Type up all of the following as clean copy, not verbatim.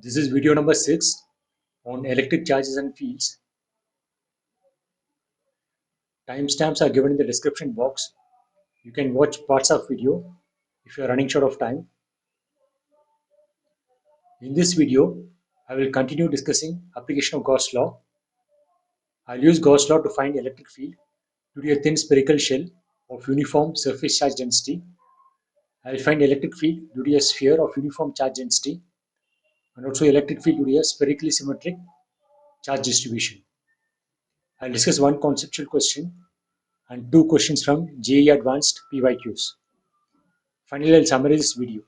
This is video number 6 on electric charges and fields. Timestamps are given in the description box. You can watch parts of video if you are running short of time. In this video, I will continue discussing application of Gauss law. I'll use Gauss law to find electric field due to a thin spherical shell of uniform surface charge density. I will find electric field due to a sphere of uniform charge density and also electric field due to a spherically symmetric charge distribution. I'll discuss one conceptual question and two questions from JEE Advanced PYQs. Finally, I'll summarize this video.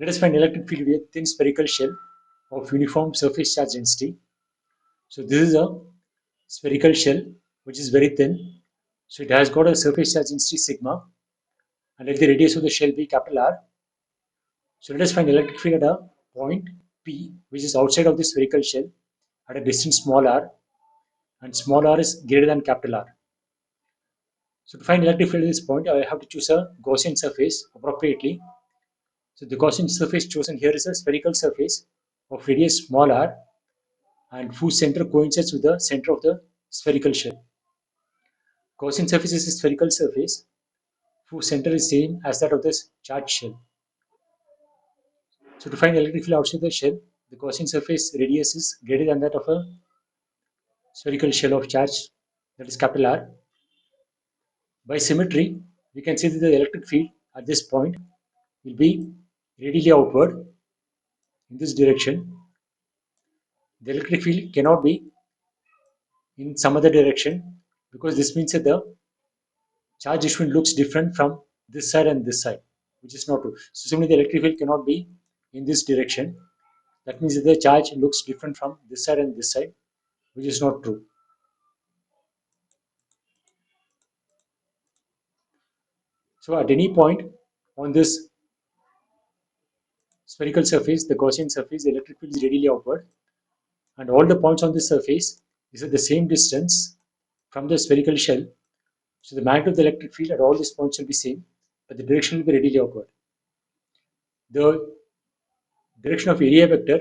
Let us find electric field with a thin spherical shell of uniform surface charge density. So this is a spherical shell which is very thin. So it has got a surface charge density sigma and let the radius of the shell be capital R. So let us find electric field at a point P which is outside of the spherical shell at a distance small r, and small r is greater than capital R. So to find electric field at this point, I have to choose a Gaussian surface appropriately. So the Gaussian surface chosen here is a spherical surface of radius small r and whose center coincides with the center of the spherical shell. Gaussian surface is a spherical surface whose center is same as that of the charged shell. So to find electric field outside the shell, the Gaussian surface radius is greater than that of a spherical shell of charge, that is capital R. By symmetry, we can see that the electric field at this point will be radially outward in this direction. The electric field cannot be in some other direction because this means that the charge distribution looks different from this side and this side, which is not true. So similarly, the electric field cannot be in this direction. That means that the charge looks different from this side and this side, which is not true. So at any point on this spherical surface, the Gaussian surface, the electric field is radially outward, and all the points on this surface is at the same distance from the spherical shell. So the magnitude of the electric field at all these points will be same, but the direction will be radially outward. The direction of area vector,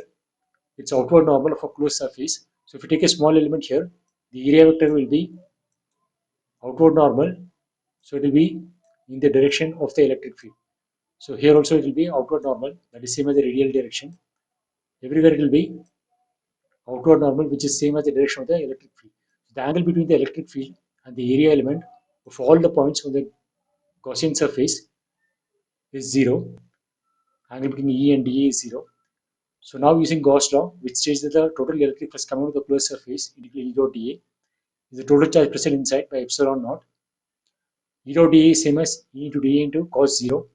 it's outward normal of a closed surface. So if you take a small element here, the area vector will be outward normal, so it will be in the direction of the electric field. So here also it will be outward normal, that is same as the radial direction. Everywhere it will be outward normal, which is same as the direction of the electric field. So the angle between the electric field and the area element of all the points on the Gaussian surface is 0. Angle between E and DE is 0. So now using Gauss law, which states that the total electric flux coming out of the closed surface integral E dot dA is the total charge present inside by epsilon naught. E dot dA is same as E into dA into cos 0.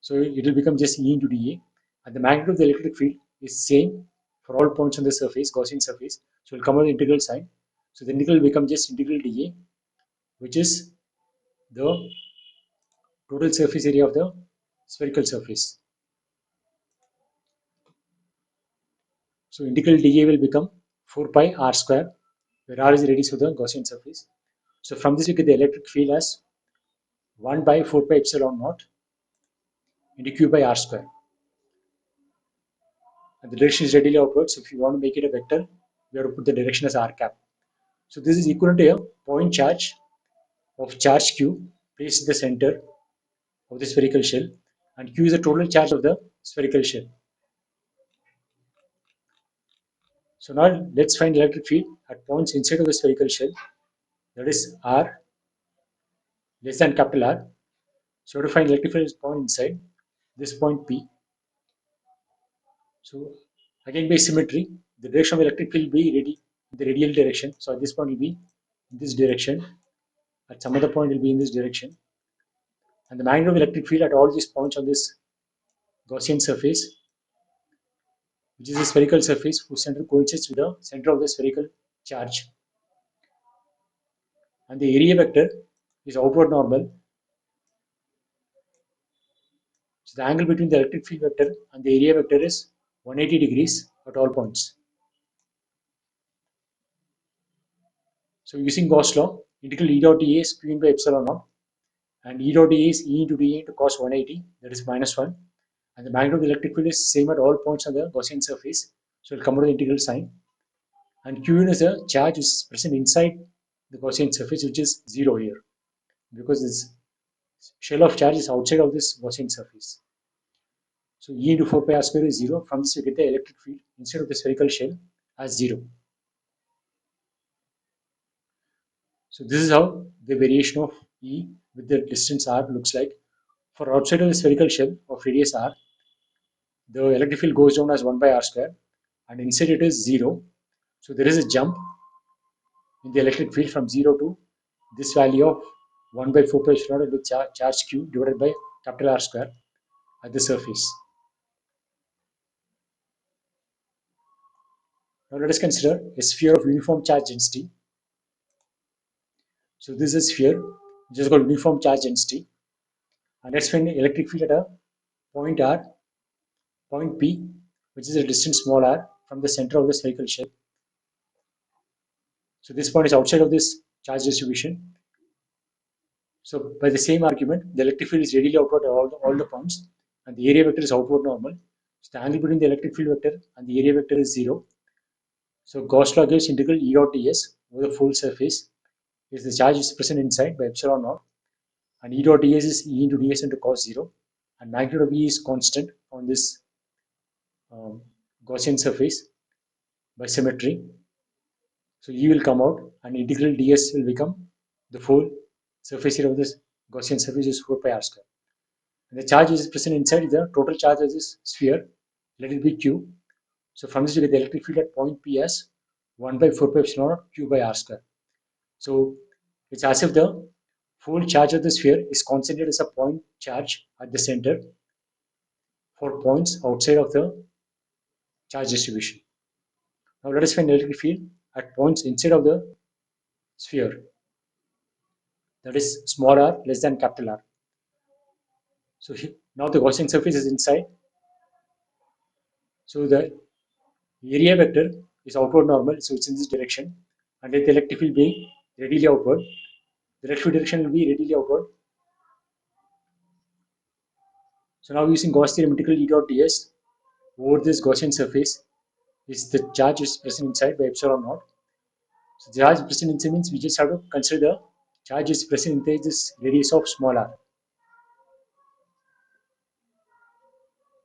So it will become just E into dA, and the magnitude of the electric field is same for all points on the surface, Gaussian surface. So it will come out the integral sign. So the integral will become just integral dA, which is the total surface area of the spherical surface. So integral dA will become 4 pi r square, where r is the radius of the Gaussian surface. So from this we get the electric field as 1 by 4 pi epsilon naught into q by r square. And the direction is radially outward, so if you want to make it a vector, we have to put the direction as r cap. So this is equivalent to a point charge of charge q placed in the center of the spherical shell, and q is the total charge of the spherical shell. So now let's find electric field at points inside of the spherical shell, that is r less than capital R. So to find electric field point inside this point P. So again by symmetry, the direction of electric field will be in the radial direction. So at this point will be in this direction. At some other point will be in this direction. And the magnitude of electric field at all these points on this Gaussian surface, which is a spherical surface whose center coincides with the center of the spherical charge. And the area vector is outward normal. So the angle between the electric field vector and the area vector is 180 degrees at all points. So using Gauss law, integral E dot dA is q by epsilon naught. and E dot dA is E into dA into cos 180, that is minus 1, and the magnitude of the electric field is same at all points on the Gaussian surface, so it will come out the integral sign, and Q is a charge which is present inside the Gaussian surface, which is 0 here, because this shell of charge is outside of this Gaussian surface. So E into 4 pi r square is 0. From this we get the electric field instead of the spherical shell as 0. So this is how the variation of E with the distance r looks like. For outside of the spherical shell of radius r, the electric field goes down as 1 by r square, and inside it is 0. So there is a jump in the electric field from 0 to this value of 1 by 4 pi epsilon naught into charge q divided by capital R square at the surface. Now let us consider a sphere of uniform charge density. So this is a sphere which is called uniform charge density, and let's find the electric field at a point r, point P, which is a distance small r from the center of the spherical shell. So this point is outside of this charge distribution. So by the same argument, the electric field is radially outward at all the points, and the area vector is outward normal. So the angle between the electric field vector and the area vector is 0. So Gauss law gives integral E dot ds over the full surface is the charge is present inside by epsilon naught, and E dot ds is E into ds into cos 0, and magnitude of E is constant on this Gaussian surface by symmetry. So E will come out, and integral ds will become the full surface area of this Gaussian surface is 4 pi r square. And the charge is present inside the total charge of this sphere, let it be q. So from this we get the electric field at point P as 1 by 4 pi epsilon naught q by r square. So it's as if the full charge of the sphere is concentrated as a point charge at the center for points outside of the charge distribution. Now let us find the electric field at points inside of the sphere, that is small r less than capital R. So now the Gaussian surface is inside. So the area vector is outward normal, so it's in this direction, and let the electric field be radially outward. The electric field direction will be radially outward. So now using Gauss theorem, integral E dot ds over this Gaussian surface is the charge is present inside by epsilon naught. So the charge present inside means we just have to consider the charge is present inside this radius of small r.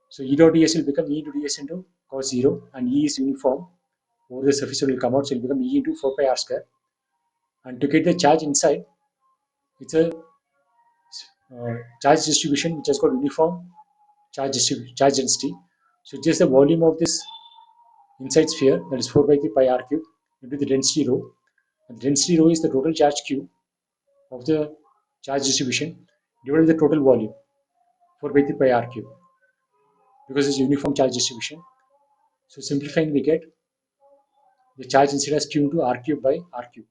So E dot ds will become E into ds into cos 0, and E is uniform over the surface, so it will come out, so it will become E into 4 pi r square. And to get the charge inside, it's a charge distribution which has got uniform charge density. So just the volume of this inside sphere, that is 4 by 3 pi r cube into the density rho. And the density rho is the total charge q of the charge distribution divided by the total volume 4 by 3 pi r cube, because it's uniform charge distribution. So simplifying, we get the charge inside as q into r cube by r cube.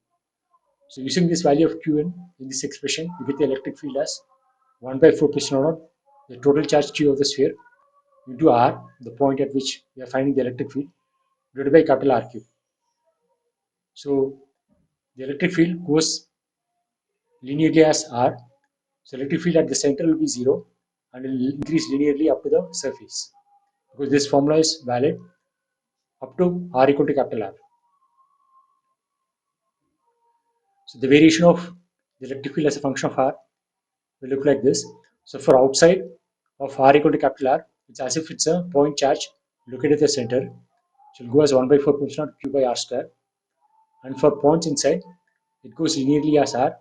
So using this value of q in this expression, we get the electric field as 1 by 4 pi epsilon naught, the total charge q of the sphere, into r, the point at which we are finding the electric field, divided by capital R cube. So the electric field goes linearly as r. So electric field at the center will be 0 and will increase linearly up to the surface, because this formula is valid up to r equal to capital R. So the variation of the electric field as a function of r will look like this. So for outside of r equal to capital R, it's as if it's a point charge located at the center. So it will go as 1 by 4 pi epsilon q by r square. And for points inside, it goes linearly as r,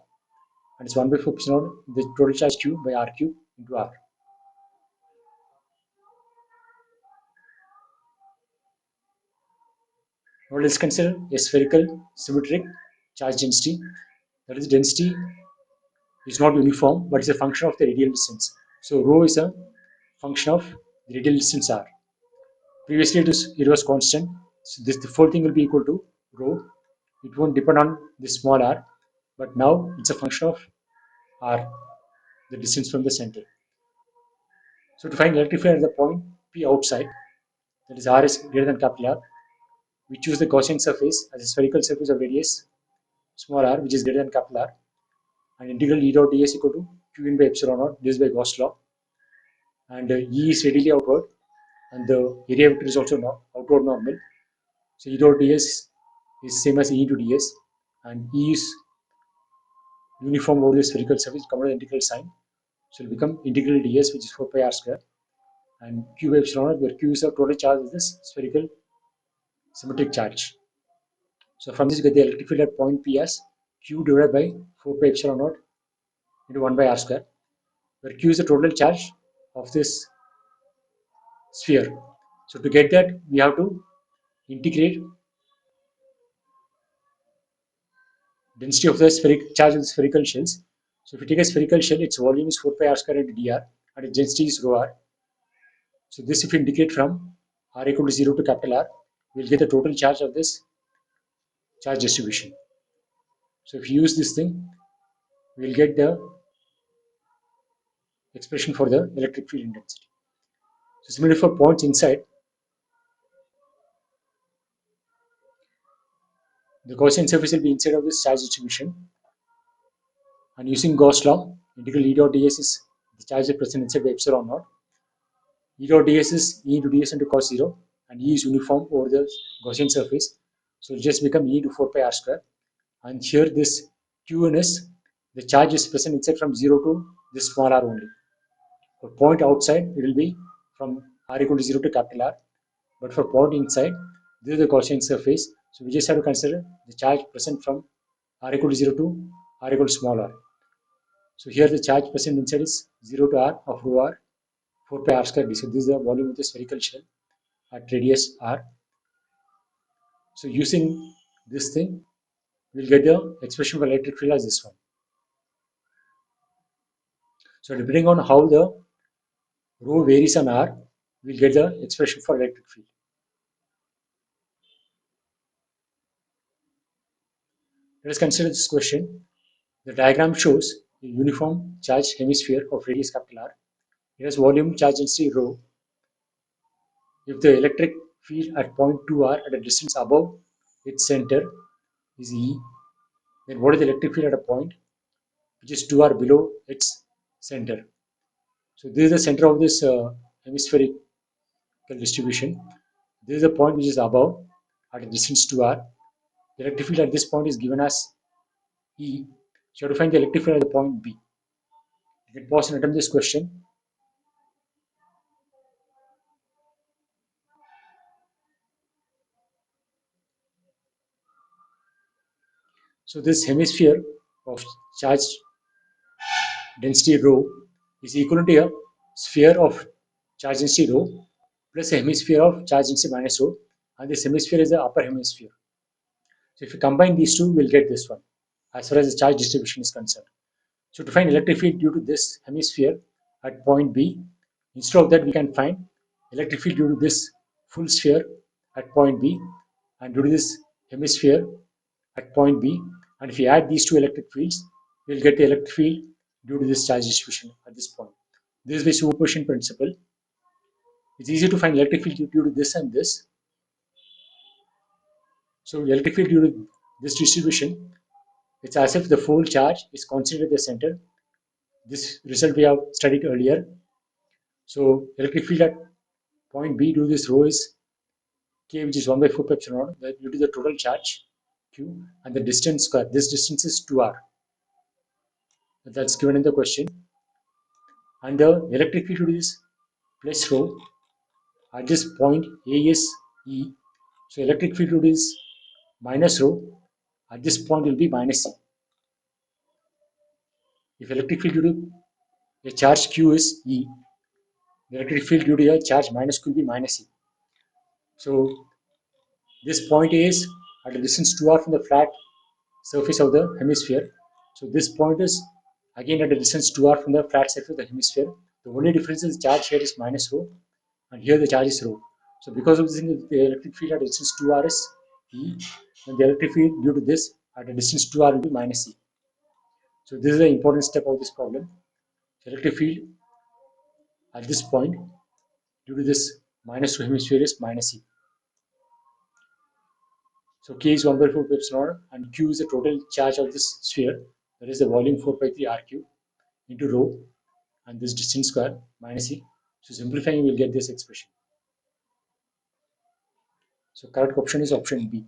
and it's 1 by 4 pi epsilon the total charge q by r cube into r. Now let's consider a spherical symmetric charge density. That is, density is not uniform, but it's a function of the radial distance. So rho is a function of the radial distance r. Previously it was constant, so the whole thing will be equal to rho. It won't depend on the small r, but now it's a function of r, the distance from the center. So to find electric field at the point P outside, that is r is greater than capital R, we choose the Gaussian surface as a spherical surface of radius small r, which is greater than capital R, and integral E dot ds equal to Q in by epsilon naught. This is by Gauss law. And E is readily outward, and the area vector is also outward normal. So E dot ds is same as E into ds, and E is uniform over the spherical surface, come out the integral sign. So it will become integral ds, which is 4 pi r square, and Q by epsilon naught, where Q is the total charge of this spherical symmetric charge. So from this, you get the electric field at point P as Q divided by 4 pi epsilon naught into 1 by r square, where Q is the total charge of this sphere. So to get that, we have to integrate density of the spherical charge of the spherical shells. So if you take a spherical shell, its volume is 4 pi r square into dr, and its density is rho r. So this, if you integrate from r equal to 0 to capital R, we'll get the total charge of this charge distribution. So if you use this thing, we'll get the expression for the electric field intensity. So similarly for points inside, the Gaussian surface will be inside of this charge distribution, and using Gauss law, integral E dot ds is the charge is present inside by epsilon naught. E dot ds is E into ds into cos 0, and E is uniform over the Gaussian surface. So it just become E into 4 pi r square. And here this Qns, the charge is present inside from 0 to this small r only. For point outside, it will be from r equal to 0 to capital R. But for point inside, this is the Gaussian surface. So we just have to consider the charge present from r equal to 0 to r equal to small r. So here the charge present inside is 0 to r of rho r 4 pi r square d. So this is the volume of the spherical shell at radius r. So using this thing, we'll get the expression for electric field as this one. So depending on how the rho varies on r, we'll get the expression for electric field. Let us consider this question. The diagram shows a uniform charged hemisphere of radius capital R. It has volume charge density rho. If the electric field at point 2r at a distance above its center is E, then what is the electric field at a point which is 2r below its center? So this is the center of this hemispherical distribution. This is the point which is above at a distance 2r. The electric field at this point is given as E. So you have to find the electric field at the point B. You can pause and attempt this question. So this hemisphere of charge density rho is equal to a sphere of charge density rho plus a hemisphere of charge density minus rho, and this hemisphere is the upper hemisphere. So if you combine these two, we'll get this one as far as the charge distribution is concerned. So to find electric field due to this hemisphere at point B, instead of that we can find electric field due to this full sphere at point B and due to this hemisphere at point B, and if we add these two electric fields, we'll get the electric field due to this charge distribution at this point. This is by superposition principle. It's easy to find electric field due to this and this. So electric field due to this distribution, it's as if the full charge is concentrated at the center. This result we have studied earlier. So electric field at point B due to this rho is K, which is 1 by 4 pi epsilon naught, due to the total charge Q and the distance square. This distance is 2r. That's given in the question. And the electric field due to this plus rho at this point A is E. So electric field due to this minus rho at this point will be minus E. If electric field due to a charge Q is E, the electric field due to a charge minus Q will be minus E. So this point is at a distance 2r from the flat surface of the hemisphere. So this point is again at a distance 2r from the flat surface of the hemisphere. The only difference is the charge here is minus rho, and here the charge is rho. So because of this, the electric field at a distance 2r is E, and the electric field due to this at a distance 2r will be minus E. So this is the important step of this problem. The electric field at this point due to this minus rho hemisphere is minus E. So K is 1 by 4 pi epsilon and Q is the total charge of this sphere, that is the volume 4 pi 3 RQ. into rho and this distance square minus E. So simplifying, we will get this expression. So correct option is option B.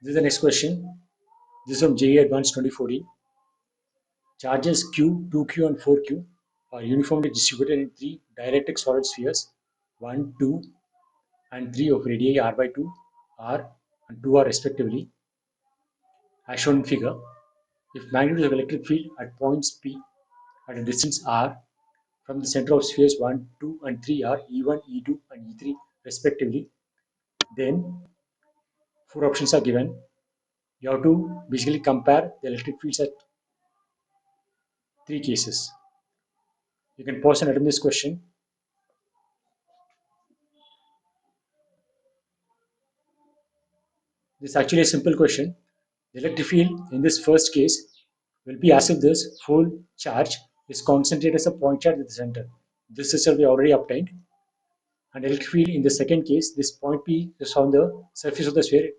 This is the next question. This is from JEE Advanced 2014. Charges Q, 2Q and 4Q are uniformly distributed in three dielectric solid spheres 1, 2 and 3 of radii r by 2, r and 2r respectively, as shown in figure. If magnitude of electric field at points P at a distance r from the center of spheres 1, 2 and 3 are E1, E2 and E3 respectively, then four options are given. You have to basically compare the electric fields at three cases. You can pause and attempt this question. This is actually a simple question. The electric field in this first case will be as if this full charge is concentrated as a point charge at the center. This result we already obtained. And electric field in the second case, this point P is on the surface of the sphere.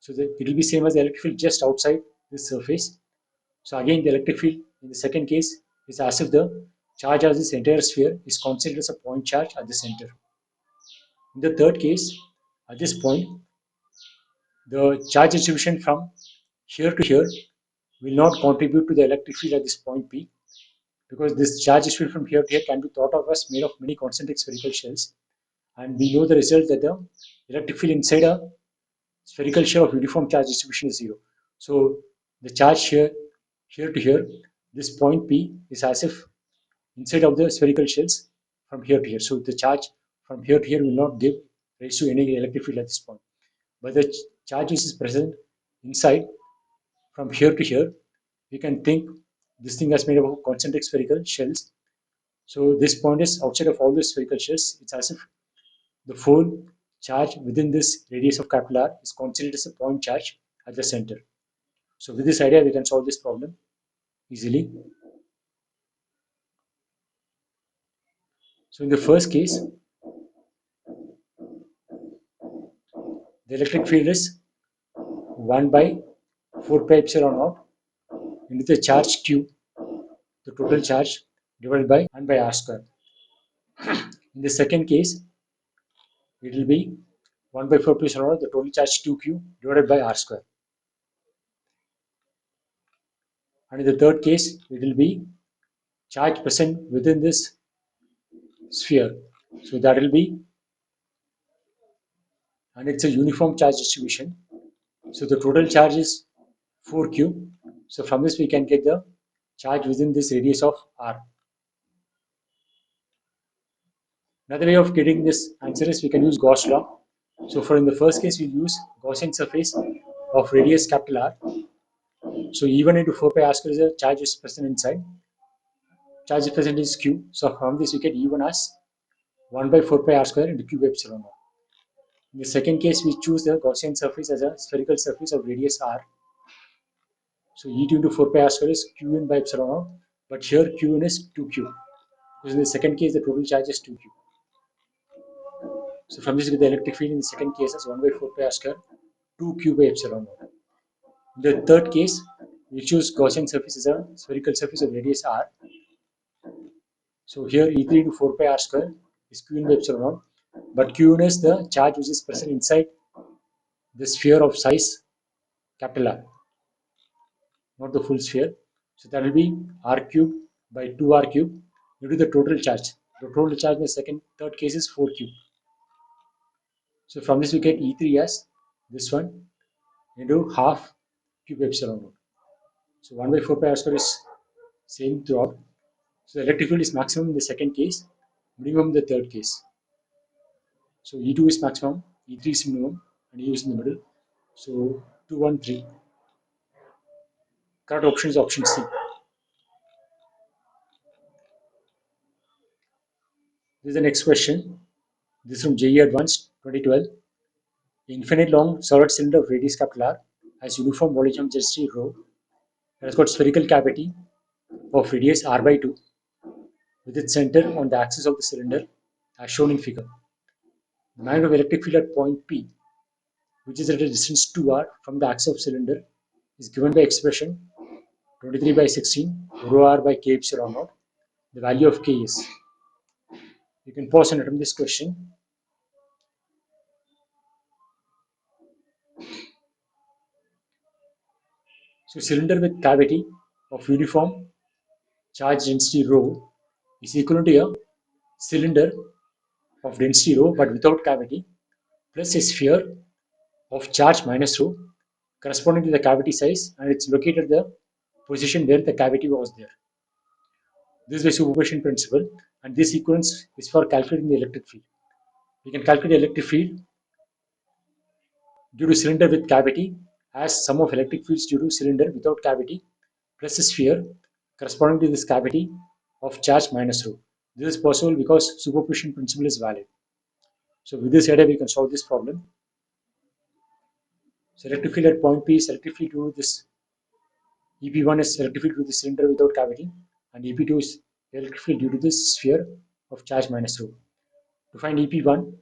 So it will be same as the electric field just outside this surface. So again, the electric field in the second case is as if the charge of this entire sphere is concentrated as a point charge at the center. In the third case, at this point, the charge distribution from here to here will not contribute to the electric field at this point P, because this charge distribution from here to here can be thought of as made of many concentric spherical shells, and we know the result that the electric field inside a spherical shell of uniform charge distribution is zero. So the charge here to here, this point P is as if inside of the spherical shells from here to here. So the charge from here to here will not give rise to any electric field at this point. But the charge which is present inside from here to here, we can think this thing is made up of concentric spherical shells. So this point is outside of all the spherical shells. It's as if the full charge within this radius of capital R is considered as a point charge at the center. So with this idea, we can solve this problem easily. So in the first case, the electric field is 1 by 4 pi epsilon naught into the charge Q, the total charge divided by 1 by R square. In the second case, it will be 1 by 4 pi epsilon naught, the total charge 2Q divided by R square. And in the third case, it will be charge present within this sphere. So that will be, and it's a uniform charge distribution. So the total charge is 4Q. So from this we can get the charge within this radius of R. Another way of getting this answer is we can use Gauss law. So for in the first case we use Gaussian surface of radius capital R. So E1 into 4 pi R square is a charge is present inside. Charge is present is Q. So from this we get E1 as 1 by 4 pi R square into Q by epsilon naught. In the second case we choose the Gaussian surface as a spherical surface of radius R. So E2 into 4 pi R square is Qn by epsilon naught, but here Qn is 2Q, because in the second case the total charge is 2Q. So from this we get the electric field in the second case as 1 by 4 pi R square, 2Q by epsilon naught. In the third case, we choose Gaussian surface as a spherical surface of radius R. So here E3 into 4 pi R square is Qn by epsilon naught, but Qn is the charge which is present inside the sphere of size capital R, not the full sphere. So that will be R cube by 2R cube into the total charge. The total charge in the third case is 4Q. So from this we get E3 as this one into half Q by epsilon naught. So 1 by 4 pi R square is same throughout. So the electric field is maximum in the second case, minimum in the third case. So E2 is maximum, E3 is minimum, and E is in the middle. So 2, 1, 3. Correct option is option C. This is the next question. This is from JEE Advanced 2012. Infinite long solid cylinder of radius capital R has uniform volume density rho. It has got spherical cavity of radius R by 2 with its center on the axis of the cylinder as shown in figure. The magnitude of electric field at point P which is at a distance 2r from the axis of cylinder, is given by expression 23 by 16 rho r by k epsilon naught. The value of k is. You can pause and attempt this question. So cylinder with cavity of uniform charge density rho is equivalent to a cylinder of density rho but without cavity plus a sphere of charge minus rho corresponding to the cavity size, and it's located at the position where the cavity was there. This is the superposition principle, and this sequence is for calculating the electric field. We can calculate the electric field due to cylinder with cavity as sum of electric fields due to cylinder without cavity plus a sphere corresponding to this cavity of charge minus rho. This is possible because superposition principle is valid. So with this idea, we can solve this problem. So electric field at point P is electric field due to this. EP1 is electric field due to the cylinder without cavity, and EP2 is electric field due to this sphere of charge minus rho. To find EP1,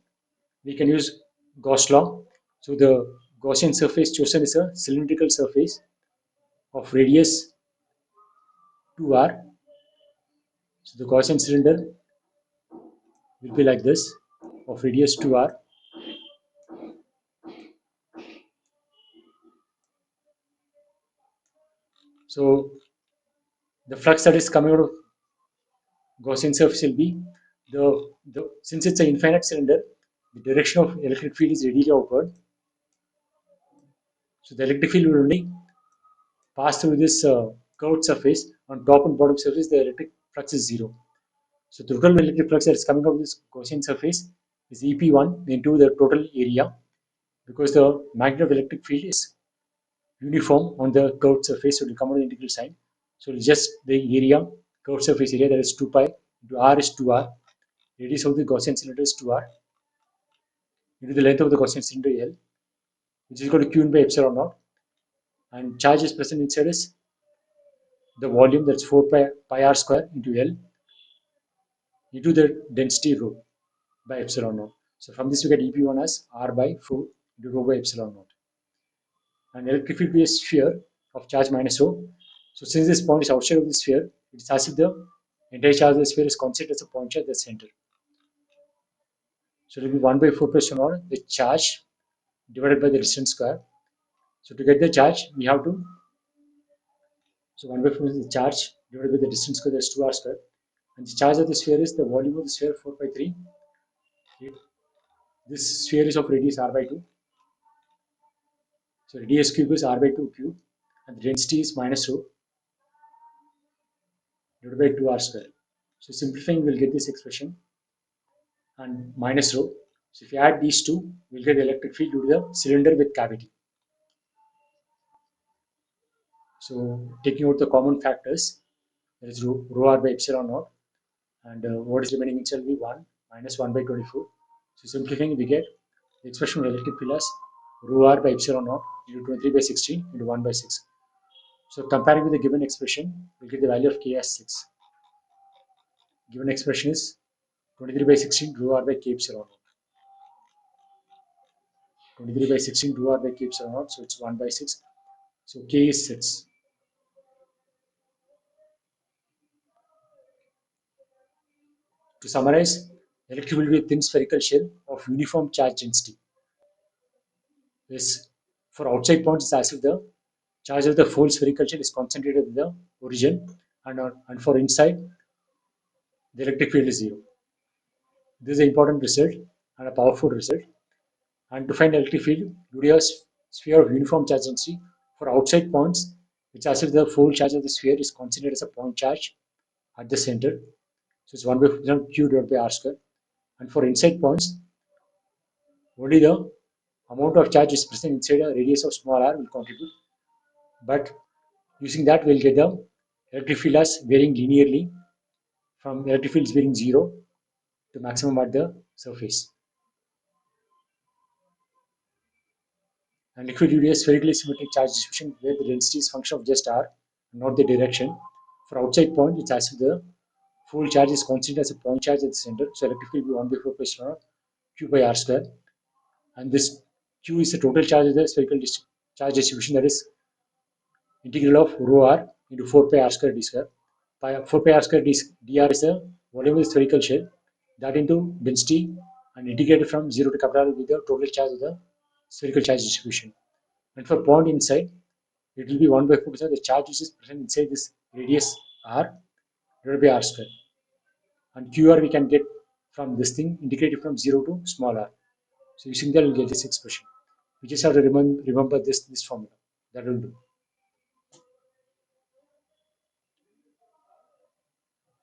we can use Gauss law. So the Gaussian surface chosen is a cylindrical surface of radius 2r. So the Gaussian cylinder will be like this, of radius 2r. So the flux that is coming out of Gaussian surface will be since it's an infinite cylinder, the direction of electric field is radially outward. So the electric field will only pass through this curved surface. On top and bottom surface, the electric flux is zero. So the total electric flux that is coming out of this Gaussian surface is EP1 into the total area, because the magnitude of electric field is uniform on the curved surface, so it will come out the integral sign. So it's just the area, curved surface area, that is 2 pi into r is 2r. Radius of the Gaussian cylinder is 2r into the length of the Gaussian cylinder L, which is equal to q in by epsilon naught. And charge is present inside is the volume, that's 4 pi r square into L into the density rho by epsilon naught. So from this we get EP1 as r by 4 into rho by epsilon naught. And electric field will be a sphere of charge minus rho. So since this point is outside of the sphere, it is as if the entire charge of the sphere is considered as a point charge at the center. So it will be 1 by 4 pi epsilon naught, the charge divided by the distance square. So to get the charge, we have to, so 1 by 4 is the charge divided by the distance square, that's 2r square. And the charge of the sphere is the volume of the sphere 4 by 3. This sphere is of radius r by 2. So radius cube is r by 2 cube, and the density is minus rho divided by 2r square. So simplifying, we'll get this expression and minus rho. So if you add these two, we'll get the electric field due to the cylinder with cavity. So taking out the common factors, there is rho r by epsilon naught, and what is remaining inside will be 1 minus 1 by 24. So simplifying, we get the expression of electric field as rho r by epsilon naught into 23 by 16 into 1 by 6. So comparing with the given expression, we'll get the value of k as 6. Given expression is 23 by 16 rho r by k epsilon naught. 23 by 16 rho r by k epsilon naught, so it's 1 by 6. So k is 6. To summarize, electric field will be a thin spherical shell of uniform charge density. This, for outside points, is as if the charge of the whole spherical shell is concentrated at the origin, and for inside, the electric field is zero. This is an important result and a powerful result. And to find electric field, due to a sphere of uniform charge density, for outside points, it's as if the whole charge of the sphere is considered as a point charge at the center. So it's 1 by q divided by r square. And for inside points, only the amount of charge is present inside a radius of small r will contribute. But using that, we'll get the electric field as varying linearly from electric fields being 0 to maximum at the surface. And liquid due to a spherically symmetric charge distribution where the density is function of just r, not the direction. For outside point, it's as if the full charge is considered as a point charge at the center. So electric field will be 1 by 4 pi q by r square. And this Q is the total charge of the spherical charge distribution, that is integral of rho r into 4 pi r square d square. 4 pi r square dr is the volume of the spherical shell, that into density and integrated from 0 to capital R with the total charge of the spherical charge distribution. And for point inside, it will be 1 by 4 because the charge which is present inside this radius r divided by r square. And qr we can get from this thing integrated from 0 to small r. So using that we'll get this expression. We just have to remember this formula. That will do.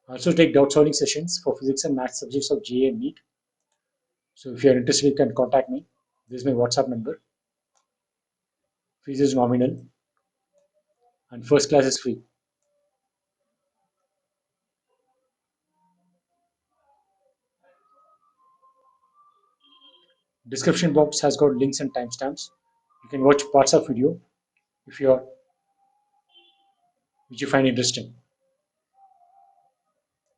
Also take doubt solving sessions for physics and math subjects of JEE and NEET. So if you are interested, you can contact me. This is my WhatsApp number. Fees is nominal and first class is free. Description box has got links and timestamps. You can watch parts of video if you are which you find interesting.